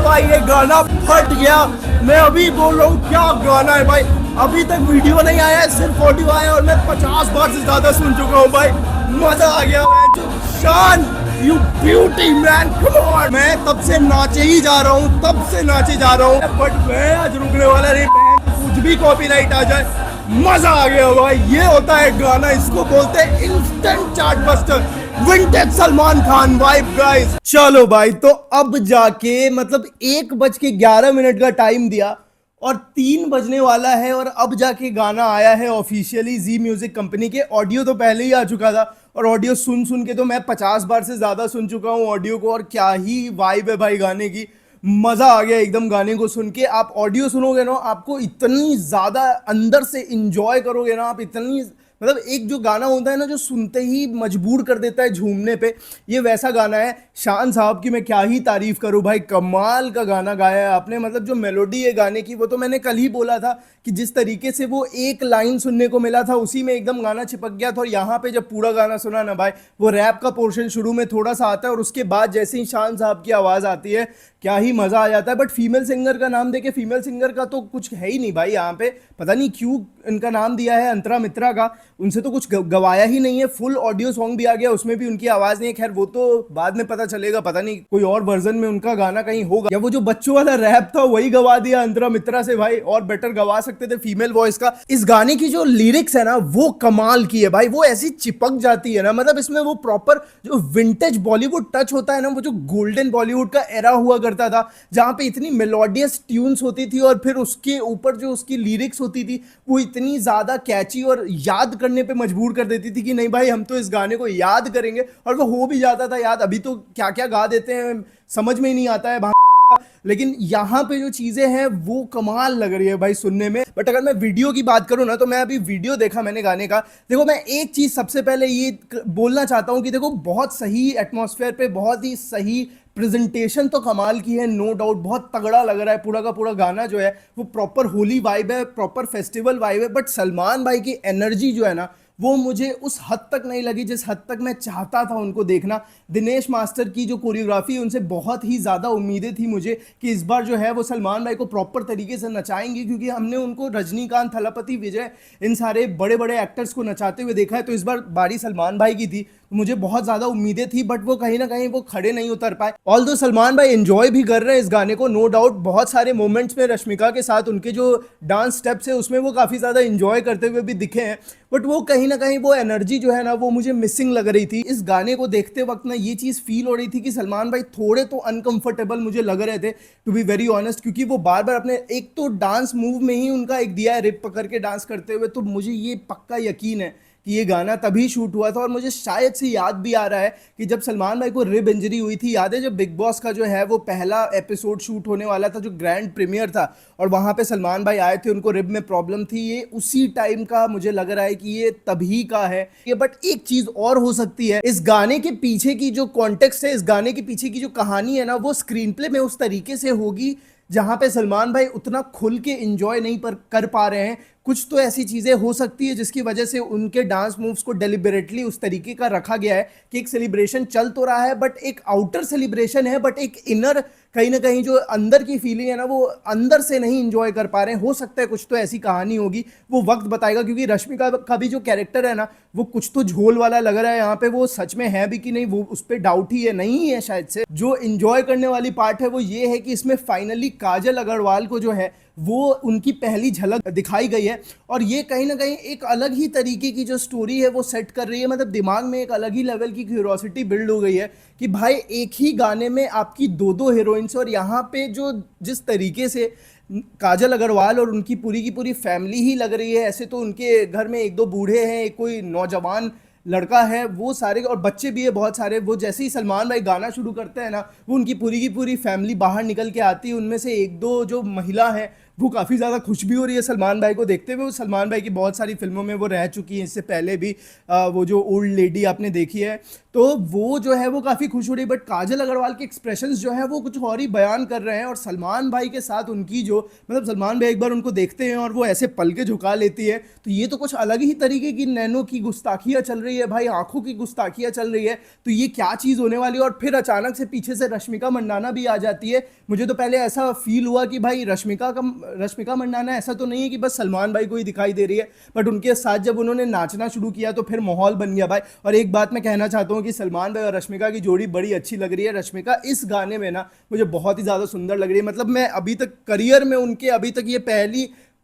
भाई ये गाना फट गया। मैं अभी बोल रहा हूँ क्या गाना है भाई। अभी तक वीडियो नहीं आया है, सिर्फ ऑडियो आया और मैं 50 बार से ज्यादा सुन चुका हूँ भाई। मजा आ गया शान, you beauty man, come on. मैं तब से नाचे ही जा रहा हूँ, तब से नाचे जा रहा हूँ, बट मैं आज रुकने वाला नहीं। कुछ भी कॉपीराइट आ जाए, मजा आ गया भाई। ये होता है गाना, इसको बोलते हैं instant chart buster, vintage Salman Khan vibe guys. चलो भाई, तो अब जाके मतलब 1:11 का टाइम दिया और 3 बजने वाला है और अब जाके गाना आया है ऑफिशियली जी म्यूजिक कंपनी के। ऑडियो तो पहले ही आ चुका था और ऑडियो सुन सुन के तो मैं 50 बार से ज्यादा सुन चुका हूँ ऑडियो को। और क्या ही वाइब है भाई गाने की, मजा आ गया एकदम गाने को सुन के। आप ऑडियो सुनोगे ना, आपको इतनी ज्यादा अंदर से इंजॉय करोगे ना आप, इतनी मतलब एक जो गाना होता है ना जो सुनते ही मजबूर कर देता है झूमने पे, ये वैसा गाना है। शान साहब की मैं क्या ही तारीफ करूं भाई, कमाल का गाना गाया है आपने। मतलब जो मेलोडी है गाने की, वो तो मैंने कल ही बोला था कि जिस तरीके से वो एक लाइन सुनने को मिला था उसी में एकदम गाना चिपक गया था। और यहाँ पे जब पूरा गाना सुना ना भाई, वो रैप का पोर्शन शुरू में थोड़ा सा आता है और उसके बाद जैसे ही शान साहब की आवाज आती है, क्या ही मजा आ जाता है। बट फीमेल सिंगर का नाम देके, फीमेल सिंगर का तो कुछ है ही नहीं भाई यहाँ पे, पता नहीं क्यों इनका नाम दिया है अंतरा मित्रा का। उनसे तो कुछ गवाया ही नहीं है। फुल ऑडियो सॉन्ग भी आ गया, उसमें भी उनकी आवाज नहीं है। खैर वो तो बाद में पता चलेगा, पता नहीं कोई और वर्जन में उनका गाना कहीं होगा, या वो जो बच्चों वाला रैप था वही गवा दिया अंतरा मित्रा से भाई। और बेटर गवा सकते थे फीमेल वॉइस का। इस गाने की जो लिरिक्स है ना वो कमाल की है भाई, वो ऐसी चिपक जाती है ना। मतलब इसमें वो प्रॉपर जो विंटेज बॉलीवुड टच होता है ना, वो जो गोल्डन बॉलीवुड का एरा हुआ करता था जहां पे इतनी मेलोडियस ट्यून्स होती थी और फिर उसके ऊपर जो उसकी लिरिक्स होती थी वो इतनी ज्यादा कैची और याद करने पे मजबूर कर देती थी कि नहीं भाई हम तो इस गाने को याद करेंगे। और वो हो भी जाता था याद। अभी तो क्या क्या गा देते हैं समझ में ही नहीं आता है, लेकिन यहाँ पे जो चीजें हैं वो कमाल लग रही है भाई सुनने में। बट अगर मैं वीडियो की बात करूँ ना, तो मैं अभी वीडियो देखा मैंने गाने का। देखो मैं एक चीज सबसे पहले ये बोलना चाहता हूँ कि देखो बहुत सही एटमॉस्फेयर पे, बहुत ही सही प्रेजेंटेशन तो कमाल की है, नो डाउट। बहुत तगड़ा लग रहा है पूरा का पूरा गाना जो है, वो प्रॉपर होली वाइब है, प्रॉपर फेस्टिवल वाइब है। बट सलमान भाई की एनर्जी जो है ना, वो मुझे उस हद तक नहीं लगी जिस हद तक मैं चाहता था उनको देखना। दिनेश मास्टर की जो कोरियोग्राफी, उनसे बहुत ही ज़्यादा उम्मीदें थी मुझे कि इस बार जो है वो सलमान भाई को प्रॉपर तरीके से नचाएंगे, क्योंकि हमने उनको रजनीकांत, थलापति, विजय, इन सारे बड़े बड़े एक्टर्स को नचाते हुए देखा है। तो इस बार बारी सलमान भाई की थी, मुझे बहुत ज़्यादा उम्मीदें थी, बट वो कहीं ना कहीं वो खड़े नहीं उतर पाए। ऑल्दो सलमान भाई एंजॉय भी कर रहे हैं इस गाने को, नो डाउट। बहुत सारे मोमेंट्स में रश्मिका के साथ उनके जो डांस स्टेप्स है उसमें वो काफ़ी ज़्यादा एंजॉय करते हुए भी दिखे हैं। बट वो कहीं ना कहीं वो एनर्जी जो है ना वो मुझे मिसिंग लग रही थी। इस गाने को देखते वक्त ना ये चीज़ फील हो रही थी कि सलमान भाई थोड़े तो अनकंफर्टेबल मुझे लग रहे थे, टू बी वेरी ऑनेस्ट। क्योंकि वो बार बार अपने एक तो डांस मूव में ही उनका एक दिया है रिप पकड़ के डांस करते हुए, तो मुझे ये पक्का यकीन है कि ये गाना तभी शूट हुआ था। और मुझे शायद से याद भी आ रहा है कि जब सलमान भाई को रिब इंजरी हुई थी, याद है जब बिग बॉस का जो है वो पहला एपिसोड शूट होने वाला था, जो ग्रैंड प्रीमियर था, और वहां पे सलमान भाई आए थे, उनको रिब में प्रॉब्लम थी। ये उसी टाइम का मुझे लग रहा है कि ये तभी का है ये। बट एक चीज और हो सकती है, इस गाने के पीछे की जो कॉन्टेक्स्ट है, इस गाने के पीछे की जो कहानी है ना, वो स्क्रीन प्ले में उस तरीके से होगी जहां पे सलमान भाई उतना खुल के एंजॉय नहीं कर पा रहे हैं। कुछ तो ऐसी चीजें हो सकती है जिसकी वजह से उनके डांस मूव्स को डेलिबरेटली उस तरीके का रखा गया है कि एक सेलिब्रेशन चल तो रहा है, बट एक आउटर सेलिब्रेशन है, बट एक इनर कहीं ना कहीं जो अंदर की फीलिंग है ना वो अंदर से नहीं इंजॉय कर पा रहे हैं। हो सकता है कुछ तो ऐसी कहानी होगी, वो वक्त बताएगा। क्योंकि रश्मिका का भी जो कैरेक्टर है ना वो कुछ तो झोल वाला लग रहा है यहाँ पे। वो सच में है भी कि नहीं वो उस पर डाउट ही है, नहीं है शायद से। जो इंजॉय करने वाली पार्ट है वो ये है कि इसमें फाइनली काजल अग्रवाल को जो है वो उनकी पहली झलक दिखाई गई है। और ये कहीं ना कहीं एक अलग ही तरीके की जो स्टोरी है वो सेट कर रही है। मतलब दिमाग में एक अलग ही लेवल की क्यूरियोसिटी बिल्ड हो गई है कि भाई एक ही गाने में आपकी दो दो हीरोइंस, और यहाँ पे जो जिस तरीके से काजल अग्रवाल और उनकी पूरी की पूरी फैमिली ही लग रही है। ऐसे तो उनके घर में एक दो बूढ़े हैं, एक कोई नौजवान लड़का है, वो सारे और बच्चे भी है बहुत सारे। वो जैसे ही सलमान भाई गाना शुरू करते हैं ना, वो उनकी पूरी की पूरी फैमिली बाहर निकल के आती है। उनमें से एक दो जो महिला है वो काफ़ी ज़्यादा खुश भी हो रही है सलमान भाई को देखते हुए। सलमान भाई की बहुत सारी फिल्मों में वो रह चुकी हैं, इससे पहले भी वो जो ओल्ड लेडी आपने देखी है, तो वो जो है वो काफ़ी खुश हो रही है। बट काजल अग्रवाल के एक्सप्रेशंस जो है वो कुछ और ही बयान कर रहे हैं, और सलमान भाई के साथ उनकी जो मतलब सलमान भाई एक बार उनको देखते हैं और वो ऐसे पल के झुका लेती है, तो ये तो कुछ अलग ही तरीके की नैनो की गुस्ताखियाँ चल रही है भाई, आंखों की गुस्ताखियाँ चल रही है। तो ये क्या चीज़ होने वाली है। और फिर अचानक से पीछे से रश्मिका मंडाना भी आ जाती है। मुझे तो पहले ऐसा फील हुआ कि भाई रश्मिका मंडाना ऐसा तो नहीं है कि बस सलमान भाई को ही दिखाई दे रही है, बट उनके साथ जब उन्होंने नाचना शुरू किया तो फिर माहौल बन गया भाई। और एक बात मैं कहना चाहता हूँ कि सलमान भाई और रश्मिका की जोड़ी बड़ी अच्छी लग रही है। रश्मिका इस गाने में ना मुझे बहुत ही ज़्यादा सुंदर लग रही है। मतलब मैं अभी तक करियर में उनके अभी तक ये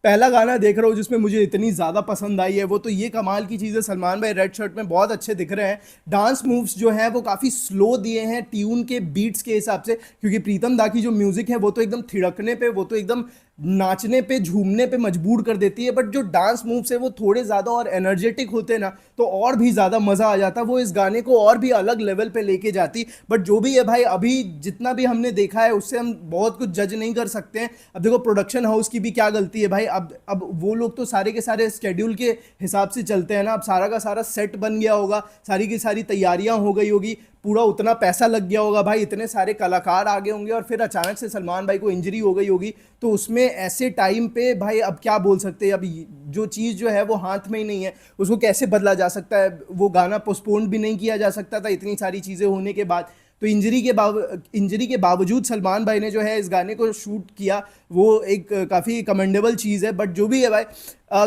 पहला गाना देख रहा हूँ जिसमें मुझे इतनी ज़्यादा पसंद आई है। वो तो ये कमाल की चीज़ है, सलमान भाई रेड शर्ट में बहुत अच्छे दिख रहे हैं। डांस मूव्स जो हैं वो काफ़ी स्लो दिए हैं ट्यून के बीट्स के हिसाब से, क्योंकि प्रीतम दा की जो म्यूज़िक है वो तो एकदम थिड़कने पे, वो तो एकदम नाचने पे झूमने पे मजबूर कर देती है। बट जो डांस मूव्स है वो थोड़े ज़्यादा और एनर्जेटिक होते ना, तो और भी ज़्यादा मज़ा आ जाता, वो इस गाने को और भी अलग लेवल पे लेके जाती। बट जो भी है भाई, अभी जितना भी हमने देखा है उससे हम बहुत कुछ जज नहीं कर सकते हैं। अब देखो प्रोडक्शन हाउस की भी क्या गलती है भाई। अब वो लोग तो सारे के सारे स्केड्यूल के हिसाब से चलते हैं ना। अब सारा का सारा सेट बन गया होगा, सारी की सारी तैयारियां हो गई होगी, पूरा उतना पैसा लग गया होगा भाई, इतने सारे कलाकार आगे होंगे, और फिर अचानक से सलमान भाई को इंजरी हो गई होगी। तो उसमें ऐसे टाइम पे भाई अब क्या बोल सकते हैं। अब जो चीज़ जो है वो हाथ में ही नहीं है, उसको कैसे बदला जा सकता है। वो गाना पोस्टपोन भी नहीं किया जा सकता था इतनी सारी चीज़ें होने के बाद। तो इंजरी के बावजूद सलमान भाई ने जो है इस गाने को शूट किया, वो एक काफ़ी कमेंडेबल चीज़ है। बट जो भी है भाई,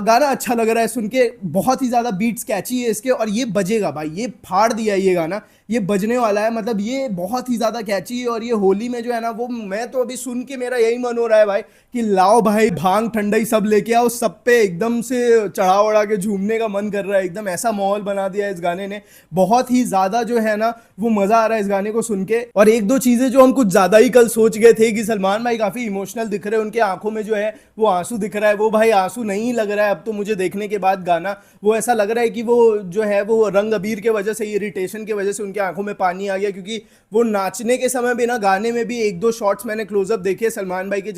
गाना अच्छा लग रहा है सुन के, बहुत ही ज़्यादा बीट्स कैची है इसके, और ये बजेगा भाई, ये फाड़ दिया ये गाना, ये बजने वाला है। मतलब ये बहुत ही ज़्यादा कैची है, और ये होली में जो है ना, वो मैं तो अभी सुन के मेरा यही मन हो रहा है भाई कि लाओ भाई भांग ठंडाई सब लेके आओ, सब पे एकदम से चढ़ा वढ़ा के झूमने का मन कर रहा है। एकदम ऐसा माहौल बना दिया है इस गाने ने, बहुत ही ज़्यादा जो है ना वो मज़ा आ रहा है इस गाने को सुन के। और एक दो चीज़ें जो हम कुछ ज़्यादा ही कल सोच गए थे कि सलमान भाई काफ़ी इमोशनल दिख रहे हैं, उनके आंखों में जो है वो आंसू दिख रहा है, वो भाई आंसू नहीं लग रहा है अब तो मुझे देखने के बाद गाना। वो ऐसा लग रहा है कि वो जो है वो रंग अबीर के वजह से, इरिटेशन के वजह से उनकी आंखों में पानी आ गया। क्योंकि वो नाचने के समय भी ना, गाने में भी एक दो शॉट्स मैंने क्लोजअप देखे सलमान भाई के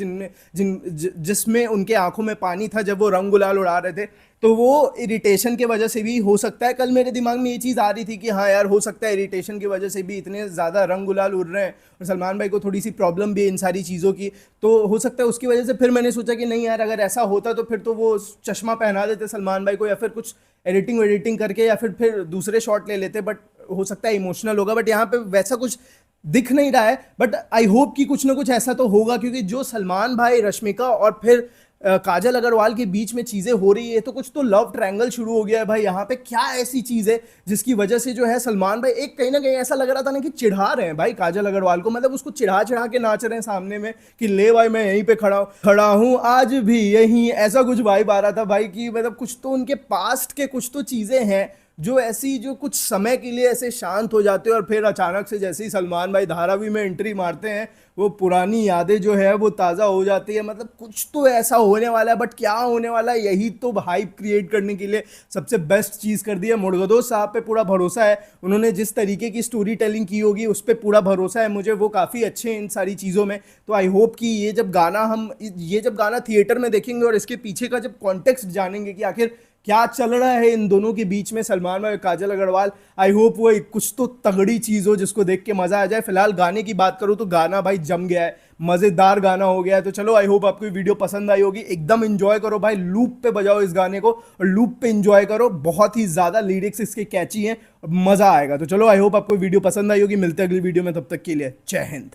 जिसमें उनके आंखों में पानी था जब वो रंग गुलाल उड़ा रहे थे। तो वो इरिटेशन के वजह से भी हो सकता है, कल मेरे दिमाग में ये चीज़ आ रही थी कि हाँ यार हो सकता है इरिटेशन की वजह से भी इतने ज़्यादा रंग गुलाल उड़ रहे हैं, और सलमान भाई को थोड़ी सी प्रॉब्लम भी है इन सारी चीज़ों की, तो हो सकता है उसकी वजह से। फिर मैंने सोचा कि नहीं यार, अगर ऐसा होता तो फिर तो वो चश्मा पहना देते सलमान भाई को, या फिर कुछ एडिटिंग करके, या फिर दूसरे शॉट ले लेते। बट हो सकता है इमोशनल होगा, बट यहाँ पे वैसा कुछ दिख नहीं रहा है। बट आई होप कि कुछ ना कुछ ऐसा तो होगा, क्योंकि जो सलमान भाई, रश्मिका और फिर काजल अग्रवाल के बीच में चीज़ें हो रही है, तो कुछ तो लव ट्रायंगल शुरू हो गया है भाई यहाँ पे। क्या ऐसी चीज़ है जिसकी वजह से जो है सलमान भाई एक कहीं ना कहीं ऐसा लग रहा था ना कि चिढ़ा रहे हैं भाई काजल अग्रवाल को, मतलब उसको चिढ़ा चिढ़ा के नाच रहे हैं सामने में कि ले भाई मैं यहीं पे खड़ा हूँ आज भी यहीं, ऐसा कुछ वाइब आ रहा था भाई कि मतलब कुछ तो उनके पास्ट के कुछ तो चीज़ें हैं जो ऐसी, जो कुछ समय के लिए ऐसे शांत हो जाते हैं, और फिर अचानक से जैसे ही सलमान भाई धारावी में एंट्री मारते हैं, वो पुरानी यादें जो है वो ताज़ा हो जाती है। मतलब कुछ तो ऐसा होने वाला है, बट क्या होने वाला है, यही तो हाइप क्रिएट करने के लिए सबसे बेस्ट चीज़ कर दी है। मुर्गदोस साहब पे पूरा भरोसा है, उन्होंने जिस तरीके की स्टोरी टेलिंग की होगी उस पर पूरा भरोसा है मुझे, वो काफ़ी अच्छे हैं इन सारी चीज़ों में। तो आई होप कि ये जब गाना थिएटर में देखेंगे और इसके पीछे का जब कॉन्टेक्स्ट जानेंगे कि आखिर क्या चल रहा है इन दोनों के बीच में, सलमान भाई और काजल अग्रवाल, आई होप वो एक कुछ तो तगड़ी चीज़ हो जिसको देख के मज़ा आ जाए। फिलहाल गाने की बात करूँ तो गाना भाई जम गया है, मज़ेदार गाना हो गया है। तो चलो आई होप आपको वीडियो पसंद आई होगी, एकदम इंजॉय करो भाई, लूप पे बजाओ इस गाने को और लूप पे इंजॉय करो, बहुत ही ज़्यादा लिरिक्स इसके कैची हैं, मज़ा आएगा। तो चलो आई होप आपको वीडियो पसंद आई होगी, मिलते हैं अगली वीडियो में, तब तक के लिए जय हिंद।